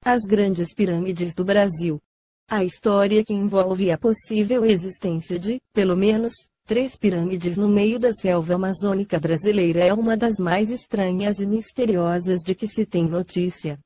As grandes pirâmides do Brasil. A história que envolve a possível existência de, pelo menos, 3 pirâmides no meio da selva amazônica brasileira é uma das mais estranhas e misteriosas de que se tem notícia.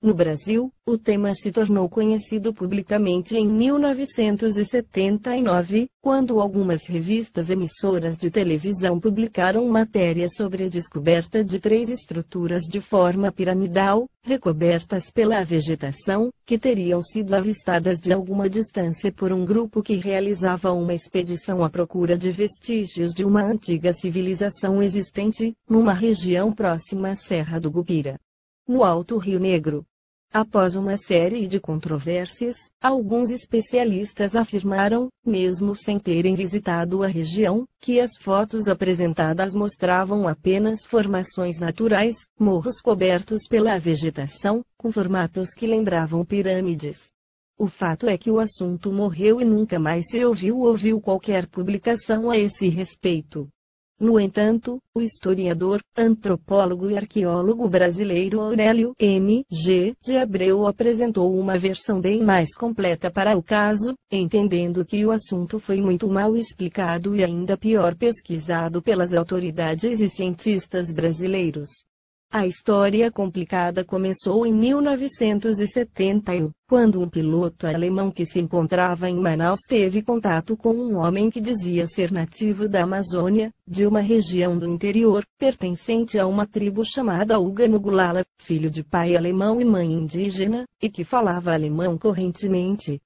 No Brasil, o tema se tornou conhecido publicamente em 1979, quando algumas revistas emissoras de televisão publicaram matérias sobre a descoberta de 3 estruturas de forma piramidal, recobertas pela vegetação, que teriam sido avistadas de alguma distância por um grupo que realizava uma expedição à procura de vestígios de uma antiga civilização existente, numa região próxima à Serra do Gupira, no Alto Rio Negro. Após uma série de controvérsias, alguns especialistas afirmaram, mesmo sem terem visitado a região, que as fotos apresentadas mostravam apenas formações naturais, morros cobertos pela vegetação, com formatos que lembravam pirâmides. O fato é que o assunto morreu e nunca mais se ouviu qualquer publicação a esse respeito. No entanto, o historiador, antropólogo e arqueólogo brasileiro Aurélio M. G. de Abreu apresentou uma versão bem mais completa para o caso, entendendo que o assunto foi muito mal explicado e ainda pior pesquisado pelas autoridades e cientistas brasileiros. A história complicada começou em 1971, quando um piloto alemão que se encontrava em Manaus teve contato com um homem que dizia ser nativo da Amazônia, de uma região do interior, pertencente a uma tribo chamada Uga-Nugulala, filho de pai alemão e mãe indígena, e que falava alemão correntemente.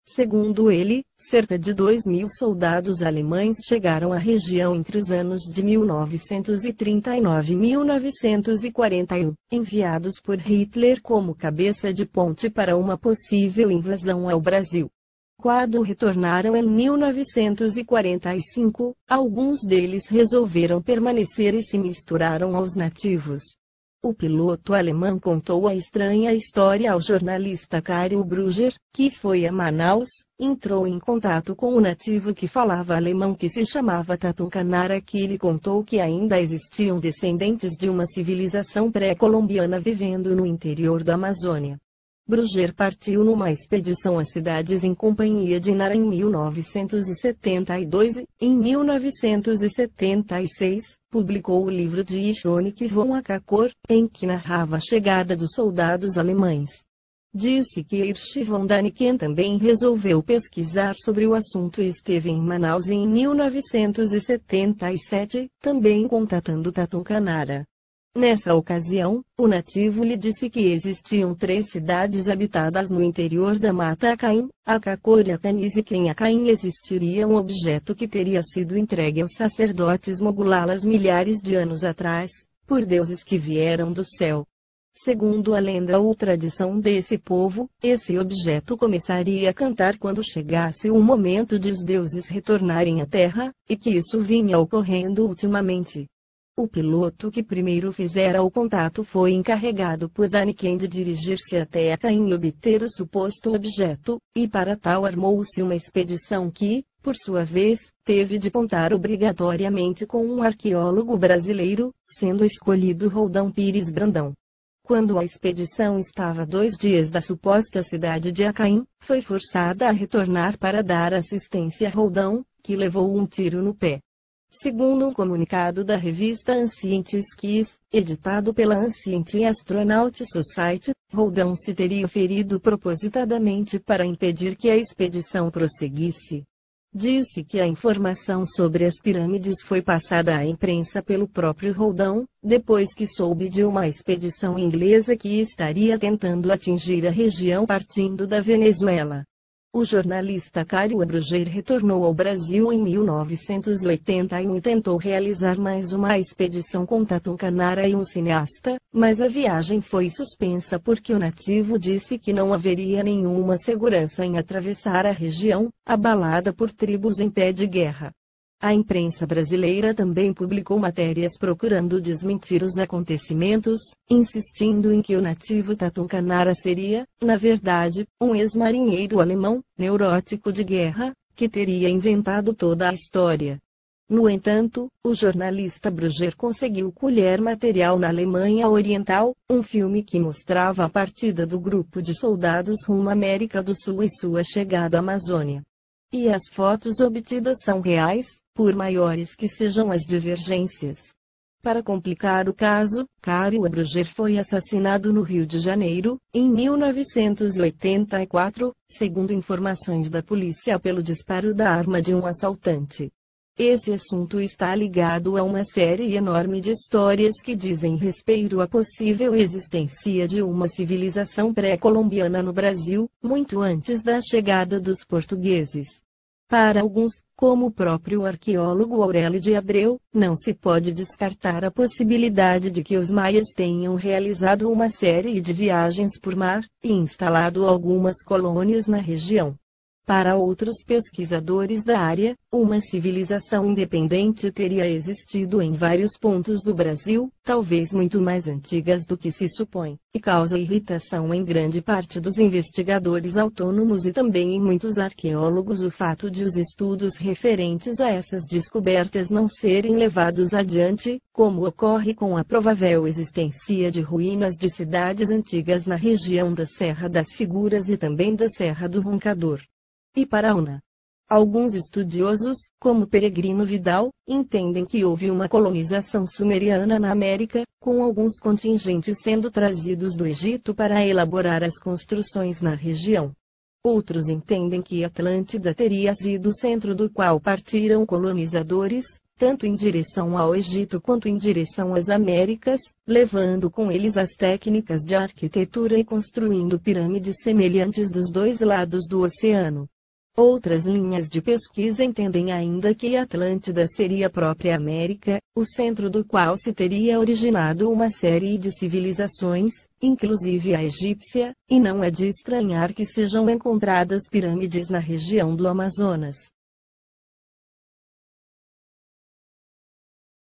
Segundo ele, cerca de 2.000 soldados alemães chegaram à região entre os anos de 1939 e 1941, enviados por Hitler como cabeça de ponte para uma possível invasão ao Brasil. Quando retornaram em 1945, alguns deles resolveram permanecer e se misturaram aos nativos. O piloto alemão contou a estranha história ao jornalista Cario Brugger, que foi a Manaus, entrou em contato com o nativo que falava alemão que se chamava Tatu Canara, que lhe contou que ainda existiam descendentes de uma civilização pré-colombiana vivendo no interior da Amazônia. Brugger partiu numa expedição a cidades em companhia de Nara em 1972 e, em 1976, publicou o livro de Ishronik von Akakor, em que narrava a chegada dos soldados alemães. Disse que Hirsch von Daniken também resolveu pesquisar sobre o assunto e esteve em Manaus em 1977, também contatando Tatu Canara. Nessa ocasião, o nativo lhe disse que existiam 3 cidades habitadas no interior da Mata Acaim, Akakor e Atanis, e que em Acaim existiria um objeto que teria sido entregue aos sacerdotes mogulalas milhares de anos atrás, por deuses que vieram do céu. Segundo a lenda ou tradição desse povo, esse objeto começaria a cantar quando chegasse o momento de os deuses retornarem à terra, e que isso vinha ocorrendo ultimamente. O piloto que primeiro fizera o contato foi encarregado por Daniken de dirigir-se até Acaim e obter o suposto objeto, e para tal armou-se uma expedição que, por sua vez, teve de contar obrigatoriamente com um arqueólogo brasileiro, sendo escolhido Roldão Pires Brandão. Quando a expedição estava a 2 dias da suposta cidade de Acaim, foi forçada a retornar para dar assistência a Roldão, que levou um tiro no pé. Segundo um comunicado da revista Ancient Skis, editado pela Ancient Astronaut Society, Roldão se teria ferido propositadamente para impedir que a expedição prosseguisse. Disse que a informação sobre as pirâmides foi passada à imprensa pelo próprio Roldão, depois que soube de uma expedição inglesa que estaria tentando atingir a região partindo da Venezuela. O jornalista Cario Brugger retornou ao Brasil em 1981 e tentou realizar mais uma expedição com Tatu Canara e um cineasta, mas a viagem foi suspensa porque o nativo disse que não haveria nenhuma segurança em atravessar a região, abalada por tribos em pé de guerra. A imprensa brasileira também publicou matérias procurando desmentir os acontecimentos, insistindo em que o nativo Tatu Canara seria, na verdade, um ex-marinheiro alemão, neurótico de guerra, que teria inventado toda a história. No entanto, o jornalista Brugger conseguiu colher material na Alemanha Oriental, um filme que mostrava a partida do grupo de soldados rumo à América do Sul e sua chegada à Amazônia. E as fotos obtidas são reais, por maiores que sejam as divergências. Para complicar o caso, Cario Brugger foi assassinado no Rio de Janeiro, em 1984, segundo informações da polícia pelo disparo da arma de um assaltante. Esse assunto está ligado a uma série enorme de histórias que dizem respeito à possível existência de uma civilização pré-colombiana no Brasil, muito antes da chegada dos portugueses. Para alguns, como o próprio arqueólogo Aurélio de Abreu, não se pode descartar a possibilidade de que os maias tenham realizado uma série de viagens por mar, e instalado algumas colônias na região. Para outros pesquisadores da área, uma civilização independente teria existido em vários pontos do Brasil, talvez muito mais antigas do que se supõe, e causa irritação em grande parte dos investigadores autônomos e também em muitos arqueólogos o fato de os estudos referentes a essas descobertas não serem levados adiante, como ocorre com a provável existência de ruínas de cidades antigas na região da Serra das Figuras e também da Serra do Roncador. E Paraúna. Alguns estudiosos, como Peregrino Vidal, entendem que houve uma colonização sumeriana na América, com alguns contingentes sendo trazidos do Egito para elaborar as construções na região. Outros entendem que Atlântida teria sido o centro do qual partiram colonizadores, tanto em direção ao Egito quanto em direção às Américas, levando com eles as técnicas de arquitetura e construindo pirâmides semelhantes dos dois lados do oceano. Outras linhas de pesquisa entendem ainda que Atlântida seria a própria América, o centro do qual se teria originado uma série de civilizações, inclusive a egípcia, e não é de estranhar que sejam encontradas pirâmides na região do Amazonas.